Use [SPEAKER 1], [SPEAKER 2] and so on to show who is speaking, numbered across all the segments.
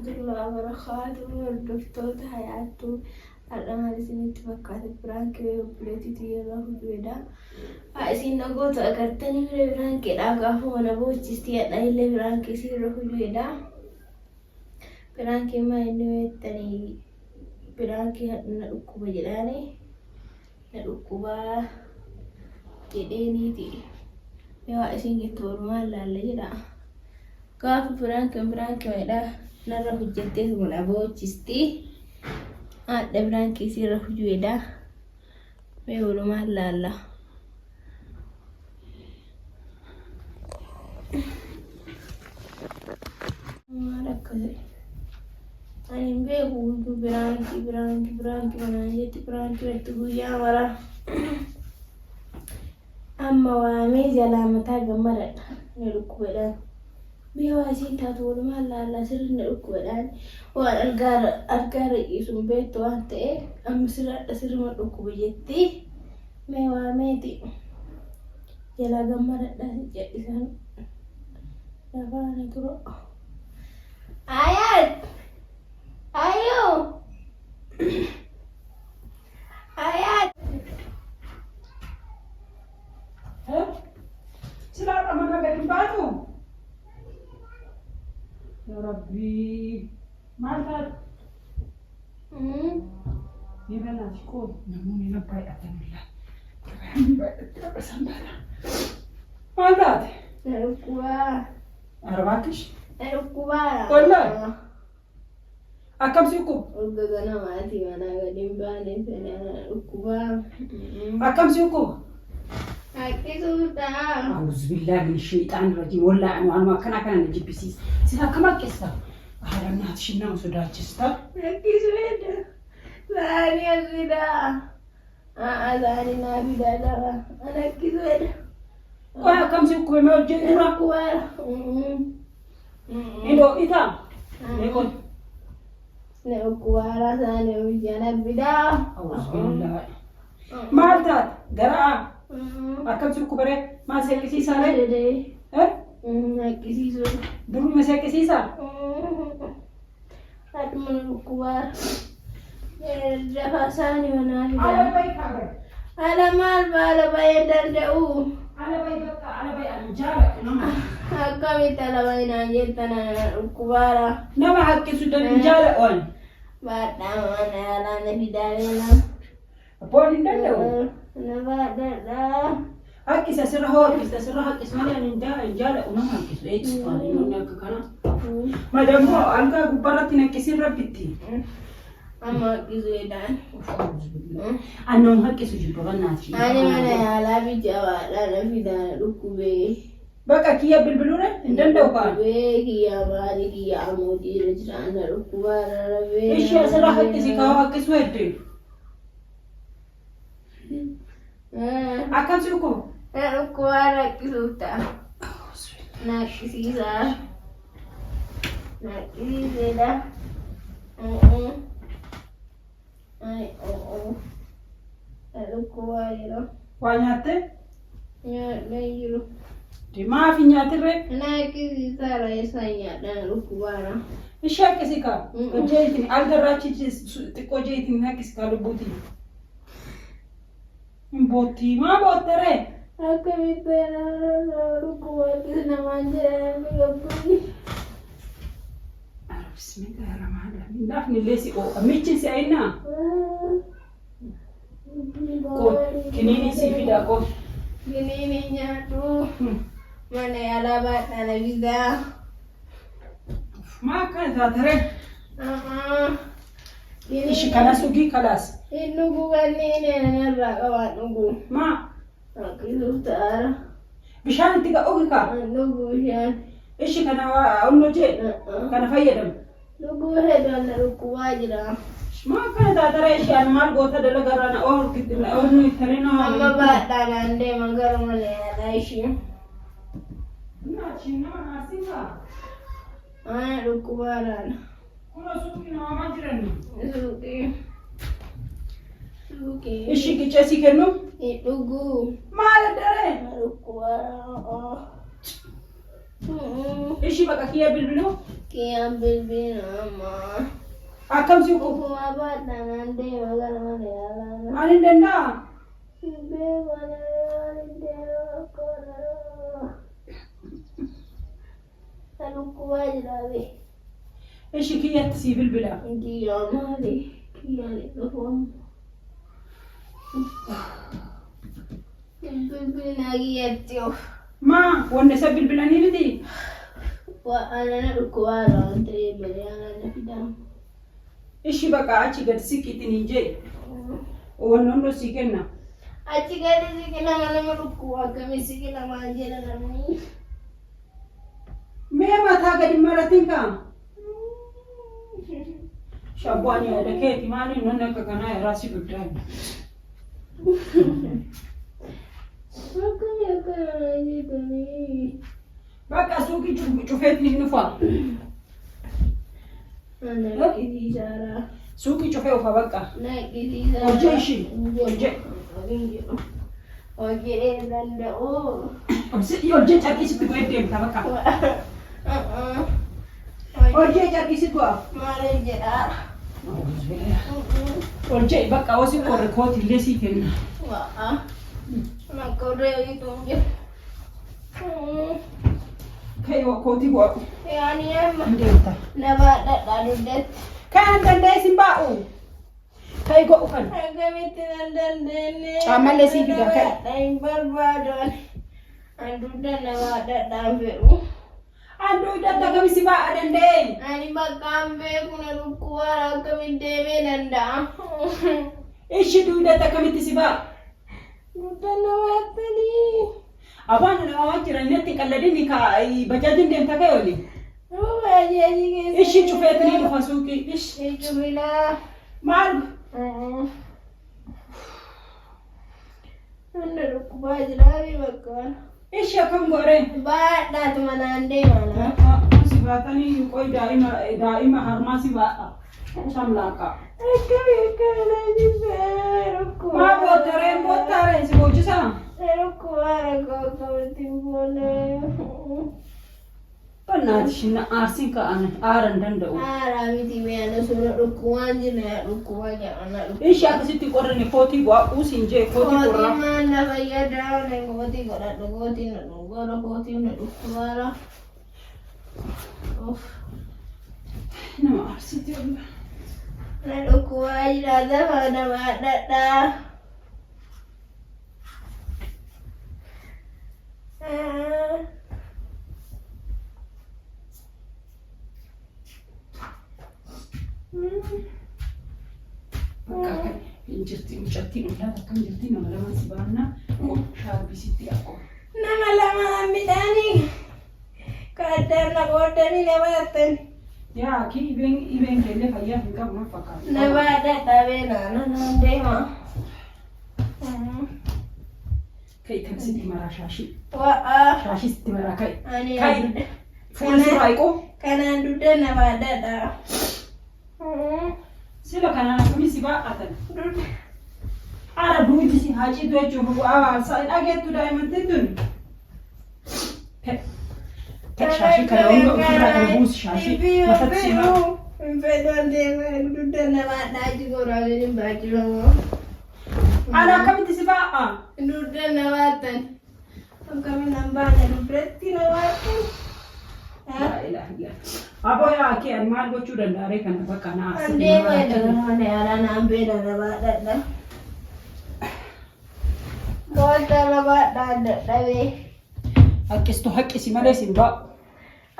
[SPEAKER 1] الله وبركاته والدكتور حياته الأمر سنت فكات برانك وبلتي تيلا هدودا أسين نقول تأكرتني من برانك أقافو ونبوش تستيات نايل برانك سير هدودا برانك ما إنه تاني برانك نركوب جلاني نركوب جديني تي يا أسين يتور ما لا ليدا كاف برانك ميدا نرى هجتة من أبو تستي ada berangki sirah jueda me ulumah lala ada kali ani be hudu berangki mana jadi berangki itu ya wala amma wa me jalamata gamara ne rukuda biwa cinta tuh malah sering ukuran wah agar isum beto ante amsira sering ukub jeti mewah meti jala gambar dah jadi san apa nih kuro ayat ayo ayat
[SPEAKER 2] silakan mana gading batu يا ربي مالك يبلا شكون نموني نباي أتم الله بس مالك
[SPEAKER 1] الكوا
[SPEAKER 2] أربعكش
[SPEAKER 1] الكوا
[SPEAKER 2] والله أكم سيكو
[SPEAKER 1] أنا ما أتي أنا قديم باني سنة الكوا
[SPEAKER 2] أكم سيكو
[SPEAKER 1] أكيد
[SPEAKER 2] أعوذ بالله من الشيطان الرجيم ولا أنا ما كان نجيب بسيس سيها كم كيستا هذا الناس شنو مسودا كيستا
[SPEAKER 1] أكيد ثاني الزدا ثاني نبي دادا أنا أكيد
[SPEAKER 2] وأنا كم سيكو ما جينا
[SPEAKER 1] كوا
[SPEAKER 2] إندو إذا يكون
[SPEAKER 1] نكوا ثاني وجانا بدا
[SPEAKER 2] أعوذ بالله مالتات قراءة أكم سيكو بري ما سيكسي سالي
[SPEAKER 1] Nakisiso.
[SPEAKER 2] Dulu masih kesisa.
[SPEAKER 1] Ada menukua. Jahasani mana
[SPEAKER 2] Ada
[SPEAKER 1] ada.
[SPEAKER 2] baik kabar.
[SPEAKER 1] Ada mal bala bayar dan jauh.
[SPEAKER 2] Ada baik baka, ada baik anjara.
[SPEAKER 1] Kami telah main anjir tanah ukubara.
[SPEAKER 2] Nama hak sudah anjara on.
[SPEAKER 1] Batang mana lana bidalena.
[SPEAKER 2] Apa ini dah?
[SPEAKER 1] Nama dah.
[SPEAKER 2] Hak kisah serah hak kisahnya anjara on hak kisah. Ini nak kana. Madam mo angka gubarat ini kisah rapiti.
[SPEAKER 1] Ama kizuedan.
[SPEAKER 2] Anon hak kisah juga nasi.
[SPEAKER 1] Ani mana ya labi jawa lana bidalena ukube.
[SPEAKER 2] Baka kia bilbilure ndanda uka.
[SPEAKER 1] We kia bari kia amudi rejana ukubara we.
[SPEAKER 2] Ishi serah hak kisah kau hak kisah itu. Akan suku.
[SPEAKER 1] Ukubara kisuta. Nakisisa. Nakisida. Ay, ukubara.
[SPEAKER 2] Wanyate?
[SPEAKER 1] Ya, leiro.
[SPEAKER 2] Di maafi nyate re?
[SPEAKER 1] Nakisisa raisanya dan ukubara.
[SPEAKER 2] Ishi hak kisah kau. Kejaitin algarachi tiko jaitin hak kisah kau lubuti. Boti ma botere.
[SPEAKER 1] Aku mipera ukubara kisna manja migapuni.
[SPEAKER 2] Bismillahirrahmanirrahim. Dafni lesi o amici si aina. Kon kinini si fida kon.
[SPEAKER 1] Ginininya tuh mana ya labat nana bisa.
[SPEAKER 2] Maka zatere.
[SPEAKER 1] Ini
[SPEAKER 2] Ishi kana sugi kalas.
[SPEAKER 1] nunggu kan ini nana kawan nunggu.
[SPEAKER 2] Ma
[SPEAKER 1] Aku lutar
[SPEAKER 2] bishan tiga ogi ka.
[SPEAKER 1] nunggu ya.
[SPEAKER 2] Ishi kana wa onno je. Kana fayyadam.
[SPEAKER 1] Nunggu hedan nunggu aja.
[SPEAKER 2] Ma kana zatere ishi an mal gota dala garana or kitina or ni tarina.
[SPEAKER 1] Amma ba tanande mangar mana ya laishi.
[SPEAKER 2] Na china asinga.
[SPEAKER 1] Nunggu baran.
[SPEAKER 2] Kuna sugi na majirani.
[SPEAKER 1] Suki.
[SPEAKER 2] Ishi kichasi kenu.
[SPEAKER 1] Nunggu.
[SPEAKER 2] Mala dare.
[SPEAKER 1] Nunggu baran.
[SPEAKER 2] Ishi baka kia bilbilu.
[SPEAKER 1] Kian bilbila ma.
[SPEAKER 2] Akkam si ku?
[SPEAKER 1] Aku apa tangan deh makan mana ya?
[SPEAKER 2] Ani danda'a.
[SPEAKER 1] Be mana deh korang. Lalu kuat lagi.
[SPEAKER 2] Ishi kiyyatti si bilbila.
[SPEAKER 1] Dia mali. Dia telefon. Bilbil lagi ya tio.
[SPEAKER 2] Ma, wanna sa bilbilanii miti?
[SPEAKER 1] Wah anak kuat lah. Antri beli anak pidam.
[SPEAKER 2] Ishi baqa achi gad siqitini je. Wannoon si kenna.
[SPEAKER 1] Achi gadi sikila mana kuat kami sikila manjela nami.
[SPEAKER 2] Mee mataa gadi maratin ka? Shabwani ada keeti maaliin nonna akka kanaa irraa si duddaa.
[SPEAKER 1] Makanya kan ini tadi.
[SPEAKER 2] Baqa suuqii cufeetiin dhufa.
[SPEAKER 1] Anak ini cara.
[SPEAKER 2] Suuqii cufee ufa baqa.
[SPEAKER 1] Naik ini cara.
[SPEAKER 2] Hojii ishii. Hojii.
[SPEAKER 1] Hojii danda'u.
[SPEAKER 2] Hojii carqisitti bu'ee deemta baqa. Hojii carqisitti bu'a.
[SPEAKER 1] Maal jedha.
[SPEAKER 2] Hojii baqa hosi qorre kooti illee sii kenna.
[SPEAKER 1] Wah. Maka udah itu aja.
[SPEAKER 2] Kayo kooti bu'a.
[SPEAKER 1] Yani emang.
[SPEAKER 2] Deemta.
[SPEAKER 1] Nama ada det.
[SPEAKER 2] Kan danda'e sin baa'u. Kayo go'u kan.
[SPEAKER 1] Agamitti dan dene.
[SPEAKER 2] Camallee sii fida kai.
[SPEAKER 1] Dai barbaadoon. Anduuda nama ada beeku.
[SPEAKER 2] Anduu dadda kami si ba'a danda'e.
[SPEAKER 1] Ani bakkaan beeku na lukkuwara akkamitti deemee danda'a.
[SPEAKER 2] Ishi duudata kamitti si ba'a.
[SPEAKER 1] Duuda namaatanii.
[SPEAKER 2] Abaan waan jiran natti qalladini ka bajaajin deemta ka'e oli.
[SPEAKER 1] Bajaajii keessa.
[SPEAKER 2] Ishi cufeetanii dhufa suuqii. Ishi.
[SPEAKER 1] Cufilaa.
[SPEAKER 2] Maal?
[SPEAKER 1] Anda dhukkubaa jiraafi bakkaan.
[SPEAKER 2] Ishi akkam goore.
[SPEAKER 1] Baadhaatu manaan deemana.
[SPEAKER 2] Si baatanii qoy daa'ima harmaa si baadha. Shamlaaqa.
[SPEAKER 1] Akkana jibbee dhukkubaa.
[SPEAKER 2] Maa boottareen boottareen si boojjisaa?
[SPEAKER 1] Dhukkubaa rakkoo akkamitti boonee.
[SPEAKER 2] Bannaati shinna aarsiin ka'an aaran danda'u.
[SPEAKER 1] Aaraa miti meeshaa suura dhukkubaan jira dhukkubaa jedhana dhukkubaa.
[SPEAKER 2] Ishi akkasitti qorrine kootii bu'aa siin jee kootii qorraa.
[SPEAKER 1] Kootii maan na fayyadaa na kootii godhadhu kootii na dhugoora kootii na dhukkubaara.
[SPEAKER 2] Nama aarsitti olla.
[SPEAKER 1] Na dhukkubaa jira lafa nama dhadhaa.
[SPEAKER 2] Bakka injirti mucattiin ulaa akkam jirti nama lama si baanna shaarbisitti akkoo.
[SPEAKER 1] Nama lama midhaanii kaddaan na qoodanii nama hattani.
[SPEAKER 2] Yaa kii ibeen keellee fayyaa hin qabu na fakkaata.
[SPEAKER 1] Nama dadhabee naannoo deema.
[SPEAKER 2] Kai kan sitti maraa shaashii.
[SPEAKER 1] Wa'a.
[SPEAKER 2] Shaashii sitti maraa kai.
[SPEAKER 1] Ani
[SPEAKER 2] Kai fuulli surraa hiqoo.
[SPEAKER 1] kanaan dudda nama dadhaa.
[SPEAKER 2] Sila kanaan akkamii si baa'atan. Ara duuti si haaciitu jechuun dhageettu daa'immantiin tun. Shaashii kana hunda ofirraa kana buusi shaashii matatti si haa.
[SPEAKER 1] Fedhan deemaa dudda nama dhaaji goraanii hin baajifamoo.
[SPEAKER 2] Ana akkamitti si baa'a?
[SPEAKER 1] Dudda namaatan. Akkamiin an baana dudratti namaatan.
[SPEAKER 2] Aboo yaa kee ani maal gochuu danda'aree kana bakka naa
[SPEAKER 1] Andee fayyadamaa yaalaa naan beela nama dhadha. Boolta nama dhadhabee.
[SPEAKER 2] Haqqistu haqqisi malee sin baa'u.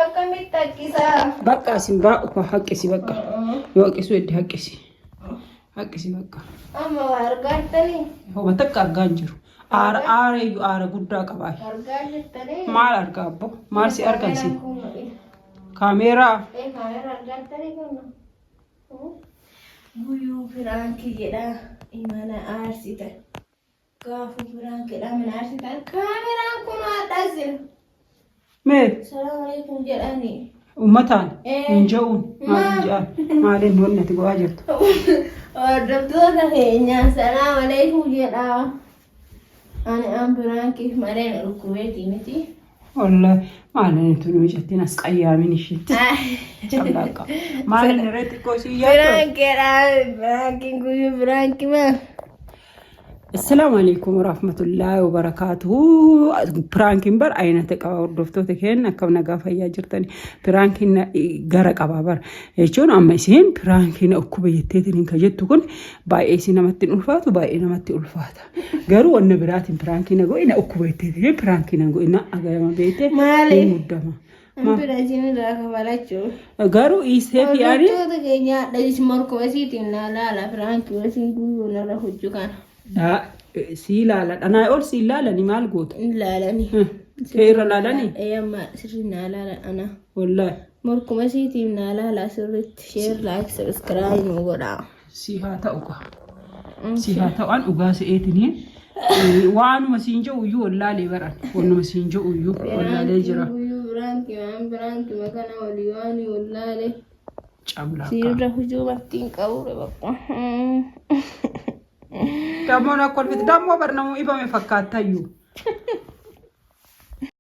[SPEAKER 1] Akkamitti haqqisaa?
[SPEAKER 2] Bakka sin baa'u haqqisi bakka. Yoo haqqisu edde haqqisi. Haqqisi bakka.
[SPEAKER 1] Amma waa argattanii?
[SPEAKER 2] Homa takka argaa hin jiru. Aareeyyuu aara guddaa qabaa.
[SPEAKER 1] Argaa jirtanii?
[SPEAKER 2] Maal argaa abbo? Maal si argansi? Kaameeraa.
[SPEAKER 1] Kaameeraa argattanii kun? Guyyuu Firaanki jedha imala aarsitan. Gaafa Firaankiidha mana aarsitan kaameeraan kun haadhaa jira.
[SPEAKER 2] Mee?
[SPEAKER 1] Salaam alaikum jedhanii.
[SPEAKER 2] Uummataan hin ja'uun maal jedhan maaliin wanni ati go'aa jirtu?
[SPEAKER 1] Hordoftoota keenyaa salaam alaikum jedha. Ani an Firaankiif malee na dhukkubeetii miti.
[SPEAKER 2] والله ما أنا نتوني وجهتنا سقيا من الشت شبلاك ما أنا نريت كوسي
[SPEAKER 1] فرانك ما
[SPEAKER 2] السلام عليكم ورحمة الله وبركاته برانكين بر أين تكاور دفتو تكين كم نقافة يا جرتني برانكين جرك أبابر يجون أما يسين برانكين أكوبي يتتين كجت تكون باي سينا متن ألفات وباي متن ألفات جرو النبرات برانكين أقول إن أكوبي يتتين برانكين أقول إن أجا بيته
[SPEAKER 1] مالي
[SPEAKER 2] مدما
[SPEAKER 1] برانكين لا كباراتشو
[SPEAKER 2] جرو إيسه في أري
[SPEAKER 1] تو تكينيا ليش مركو بسيتين لا برانكين بسين كويو نلا خجوكان
[SPEAKER 2] لا سيلا أنا أقول سيلا لاني ما الجود
[SPEAKER 1] لا لاني
[SPEAKER 2] كير لا لاني
[SPEAKER 1] أيام ما سرنا لا أنا
[SPEAKER 2] والله
[SPEAKER 1] مركو مسيتي من لا سرت شير لايك سبسكرايب وغدا
[SPEAKER 2] سيها تأوان أوجاس إيتني وانو مسينجو يو ولا ليبران وانو مسينجو يو ولا ليجرا
[SPEAKER 1] برانكي ما كان وليواني ولا لي
[SPEAKER 2] شاملا
[SPEAKER 1] سيرة هجوم تين كاورة بقى
[SPEAKER 2] دامو نقول في دامو برنامو إبا مفكات تيو